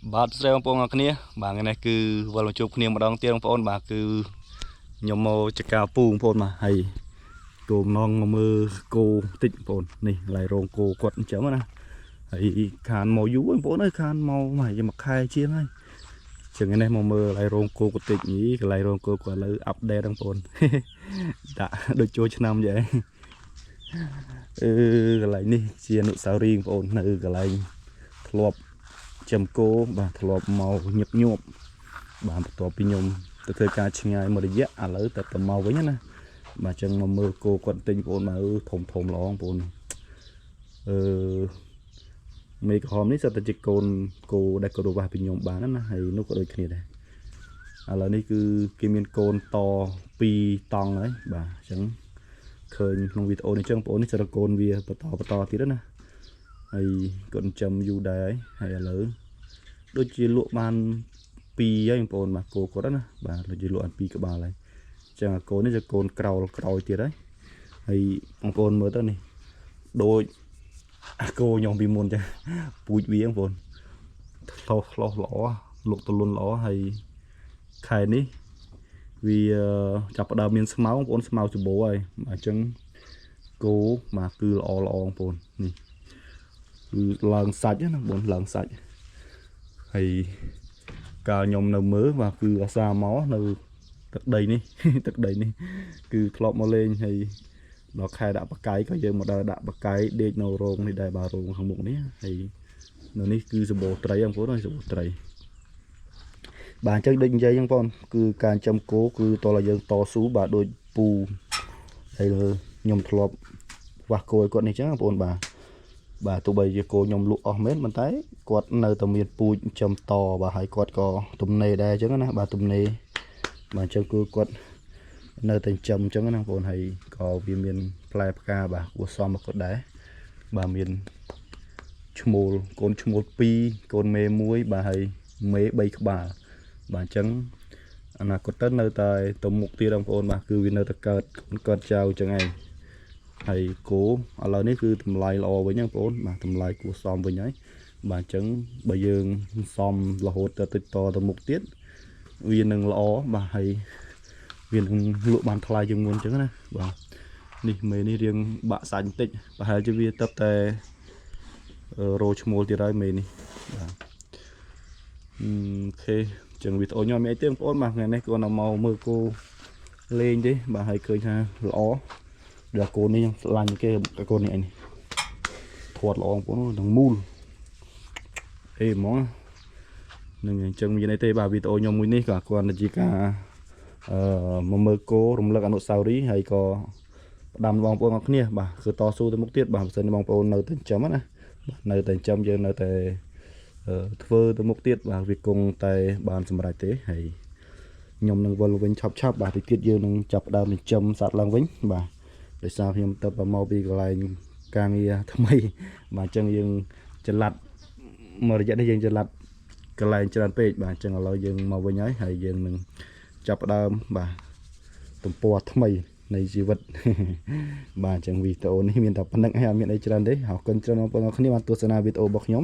បាទស្រីបងប្អូនអរគ្នាបាទថ្ងៃនេះគឺវិលមកជួបគ្នាម្ដងទៀតបងប្អូនបាទគឺខ្ញុំមកចកាពូបងប្អូនបាទហើយគោម្ដងមកមើលគោតិចបងប្អូននេះឡាយរោងគោគាត់អញ្ចឹងណាហើយខានមកយូរបងប្អូនអើយខានមកមួយខែជាងហើយចឹងថ្ងៃនេះមកមើលឡាយរោងគោគាត់តិចនេះកន្លែងរោងគោគាត់ឥឡូវអាប់ដេតបងប្អូនដាក់ដូចចូលឆ្នាំចឹងកន្លែងនេះជាអនុស្សាវរីយ៍បងប្អូននៅកន្លែងធ្លាប់ចំគោបាទធ្លាប់មកញឹកញាប់បាទបន្ទាប់ពីខ្ញុំទៅធ្វើការឆ្ងាយមួយរយៈឥឡូវទៅមកវិញណាបាទចឹងមកមើលគោគាត់ទិញបងប្អូនមកធំល្អបងប្អូនមេក្រហមនេះសិតតែជាកូនគោដែលគាត់រវ៉ាស់ពីខ្ញុំបានណាហើយនោះក៏ដូចគ្នាដែរឥឡូវនេះគឺគេមានកូនត2តង់ហើយបាទចឹងឃើញក្នុងវីដេអូនេះចឹងបងប្អូននេះសិតតែកូនវាបន្តទៀតណាហើយគាត់ចិញ្ចឹមយូរដែរហើយឥឡូវដូចជាលក់បាន2ហើយបងប្អូនបាទគោគាត់ណាបាទដូចជាលក់បាន2ក្បាលហើយចឹងគោនេះជាកូនក្រោយទៀតហើយបងប្អូនមើលទៅនេះដូចគោខ្ញុំពីមុនចឹងពូជវាបងប្អូនឆ្លោះល្អលក់ទលុនល្អហើយខែនេះវាចាប់ផ្ដើមមានស្មៅបងប្អូនស្មៅច្បោហើយអញ្ចឹងគោបាទគឺល្អបងប្អូននេះគឺឡើងសាច់ណាបងឡើងសាច់ហើយកាលខ្ញុំនៅមើលបាទគឺអាសាមកនៅទឹកដីនេះគឺធ្លាប់មកលេងហើយដល់ខែដាក់បកាយក៏យើងមកដល់ដាក់បកាយដេកនៅរោងនេះដែរបាទរោងខាងមុខនេះហើយនៅនេះគឺសម្បូរត្រីបងប្អូនហើយសម្បូរត្រីបាទអញ្ចឹងដូចនិយាយហ្នឹងបងប្អូនគឺការចំគោគឺតើយើងតស៊ូបាទដូចពូហើយខ្ញុំធ្លាប់វាស់គោឲ្យគាត់នេះចឹងបងប្អូនបាទទោះបីជាគោខ្ញុំលក់អស់មែនប៉ុន្តែគាត់នៅតែមានពូជចំតបាទហើយគាត់ក៏ទំនេរដែរអញ្ចឹងណាបាទទំនេរបាទអញ្ចឹងគឺគាត់នៅតែចិញ្ចឹមអញ្ចឹងណាបងប្អូនហើយក៏វាមានផ្លែផ្កាបាទគួរសមមកគាត់ដែរបាទមានឈ្មោលកូនឈ្មោល2កូនមេ1បាទហើយមេ3ក្បាលបាទអញ្ចឹងអនាគតទៅនៅតែទៅមុខទៀតបងប្អូនបាទគឺវានៅតែកើតចៅអញ្ចឹងឯងហើយគោឥឡូវនេះគឺតម្លៃល្អវិញបងប្អូនបាទតម្លៃគួរសមវិញហើយបាទអញ្ចឹងបើយើងសមរហូតទៅមុខទៀតវានឹងល្អបាទហើយវានឹងលក់បានថ្លៃជាងមុនអញ្ចឹងណាបាទនេះមេនេះរៀងបាក់សាច់បន្តិចប្រហែលជាវាទៅតែរោឈ្មោលទៀតហើយមេនេះបាទអូខេចឹងវីដេអូខ្ញុំមានអីទេបងប្អូនបាទថ្ងៃនេះគាត់មកមើលគោលេងទេបាទហើយឃើញថាល្អដល់គោនេះឆ្លាញ់គេគោនេះអញធាត់ល្អបងប្អូនទាំងមូលអេហ្មងនឹងអញ្ចឹងមានអីទេបាទវីដេអូខ្ញុំមួយនេះក៏គាត់ទៅជាការមកមើលគោរំលឹកអនុស្សាវរីយ៍ហើយក៏ផ្ដាំបងប្អូនអរគ្នាបាទគឺតស៊ូទៅមុខទៀតបាទបើសិនបងប្អូននៅតែចិញ្ចឹមណានៅតែចិញ្ចឹមយើងនៅតែធ្វើទៅមុខទៀតបាទវាគង់តែបានសម្រេចទេហើយខ្ញុំនឹងវិលវិញឆាប់បាទទីទៀតយើងនឹងចាប់ដើមចិញ្ចឹមសត្វឡើងវិញបាទដោយសារខ្ញុំទៅមកពីកន្លែងការងារថ្មីបាទអញ្ចឹងយើងចល័តមករយៈនេះយើងចល័តកន្លែងច្រើនពេកបាទអញ្ចឹងឥឡូវយើងមកវិញហើយយើងនឹងចាប់ដើមបាទទំព័រថ្មីនៃជីវិតបាទអញ្ចឹងវីដេអូនេះមានតែប៉ុណ្្នឹងហើយអត់មានអីច្រើនទេអរគុណច្រើនបងប្អូនគ្នាបានទស្សនាវីដេអូរបស់ខ្ញុំ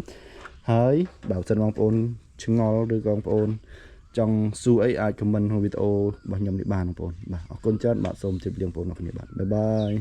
ហើយបើសិនបងប្អូនឆ្ងល់ឬក៏បងប្អូនចង់សួរអីអាចខមមិនក្នុងវីដេអូរបស់ខ្ញុំនេះបានបងប្អូនបាទអរគុណច្រើនបាទសូមជម្រាបលាបងប្អូនគ្នាបាទបាយបាយ